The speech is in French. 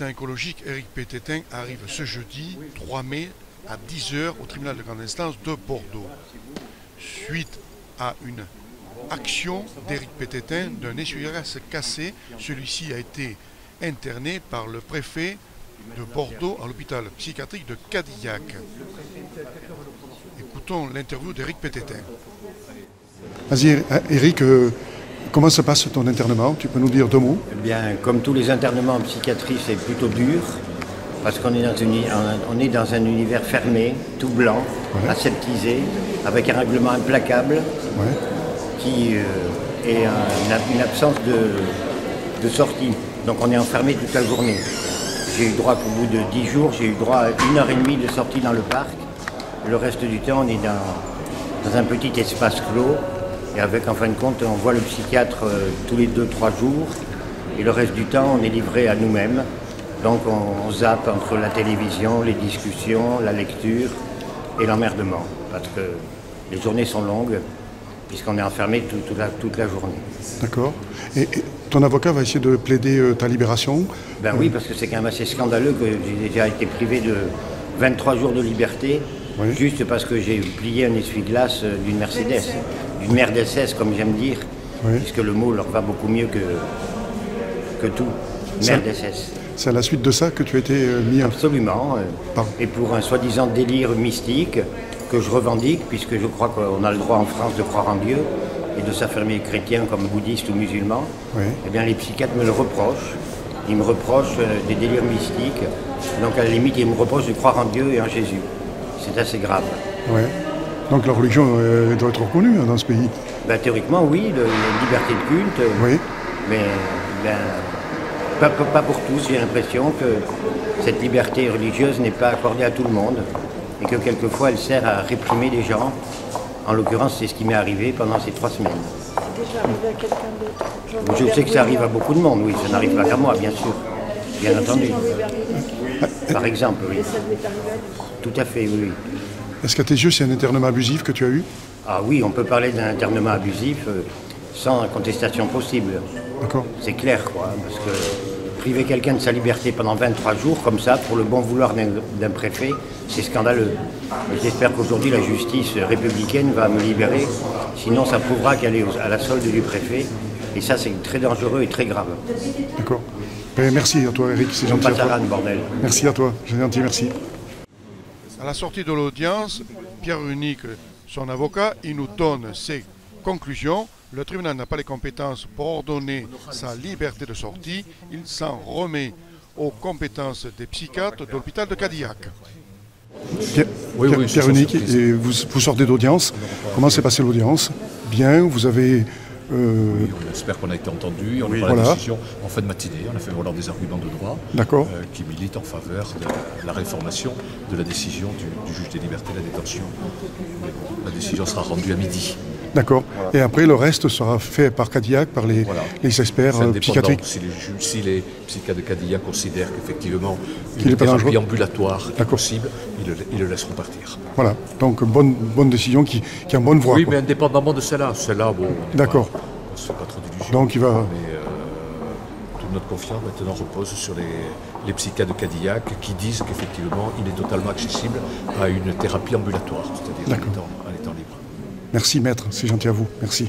militant écologique Éric Pététin arrive ce jeudi 3 mai à 10 h au tribunal de grande instance de Bordeaux. Suite à une action d'Éric Pététin d'un essuie-glace cassé, celui-ci a été interné par le préfet de Bordeaux à l'hôpital psychiatrique de Cadillac. Écoutons l'interview d'Éric Pététin. Vas-y Éric, comment se passe ton internement? Tu peux nous dire 2 mots? Eh bien, comme tous les internements en psychiatrie, c'est plutôt dur, parce qu'on est dans un univers fermé, tout blanc, aseptisé, avec un règlement implacable, qui est une absence de sortie. Donc on est enfermé toute la journée. J'ai eu droit qu'au bout de 10 jours, j'ai eu droit à 1h30 de sortie dans le parc. Le reste du temps, on est dans un petit espace clos. Et avec, en fin de compte, on voit le psychiatre tous les 2-3 jours. Et le reste du temps, on est livré à nous-mêmes. Donc on zappe entre la télévision, les discussions, la lecture et l'emmerdement. Parce que les journées sont longues, puisqu'on est enfermé toute la journée. D'accord. Et ton avocat va essayer de plaider ta libération? Ben oui, parce que c'est quand même assez scandaleux que j'ai déjà été privé de 23 jours de liberté, juste parce que j'ai plié un essuie-glace d'une Mercedes, d'une Mercedes comme j'aime dire, puisque le mot leur va beaucoup mieux que tout, Mercedes. C'est à la suite de ça que tu as été mis en... Absolument, et pour un soi-disant délire mystique que je revendique, puisque je crois qu'on a le droit en France de croire en Dieu et de s'affirmer chrétien comme bouddhiste ou musulman, eh bien les psychiatres me le reprochent. Ils me reprochent des délires mystiques. Donc à la limite, ils me reprochent de croire en Dieu et en Jésus. C'est assez grave. Donc la religion doit être reconnue dans ce pays? Ben, théoriquement, oui, la liberté de culte. Mais pas pour tous. J'ai l'impression que cette liberté religieuse n'est pas accordée à tout le monde. Et que quelquefois, elle sert à réprimer les gens. En l'occurrence, c'est ce qui m'est arrivé pendant ces 3 semaines. C'est déjà arrivé à quelqu'un d'autre? Je sais que ça arrive à beaucoup de monde, oui. Ça n'arrive pas qu'à moi, bien sûr. Bien entendu. Par exemple, oui. Et ça lui est arrivé à lui? Tout à fait, oui. Est-ce qu'à tes yeux, c'est un internement abusif que tu as eu? Ah oui, on peut parler d'un internement abusif sans contestation possible. D'accord. C'est clair, quoi. Parce que priver quelqu'un de sa liberté pendant 23 jours, comme ça, pour le bon vouloir d'un préfet, c'est scandaleux. J'espère qu'aujourd'hui, la justice républicaine va me libérer. Sinon, ça prouvera qu'elle est à la solde du préfet. Et ça, c'est très dangereux et très grave. D'accord. Ben, merci à toi, Éric. C'est gentil à toi. Bordel. Merci à toi. C'est gentil, merci. À la sortie de l'audience, Pierre Unique, son avocat, il nous donne ses conclusions. Le tribunal n'a pas les compétences pour ordonner sa liberté de sortie. Il s'en remet aux compétences des psychiatres de l'hôpital de Cadillac. Pierre Unique, et vous sortez d'audience. Comment s'est passée l'audience? Bien, vous avez... Oui, on espère qu'on a été entendu. On a pris la décision en fin de matinée. On a fait valoir des arguments de droit qui militent en faveur de la réformation de la décision du juge des libertés de la détention. La décision sera rendue à midi. D'accord. Et après, le reste sera fait par Cadillac, par les experts psychiatriques. Si les psychiatres de Cadillac considèrent qu'effectivement une thérapie ambulatoire est possible, ils le laisseront partir. Voilà. Donc, bonne décision qui est en bonne voie. Oui, mais indépendamment de celle-là. Bon, d'accord. On ne se fait pas trop d'illusions. Donc, il va... Mais toute notre confiance maintenant repose sur les psychiatres de Cadillac qui disent qu'effectivement, il est totalement accessible à une thérapie ambulatoire, c'est-à-dire en étant libre. Merci maître, c'est gentil à vous, merci.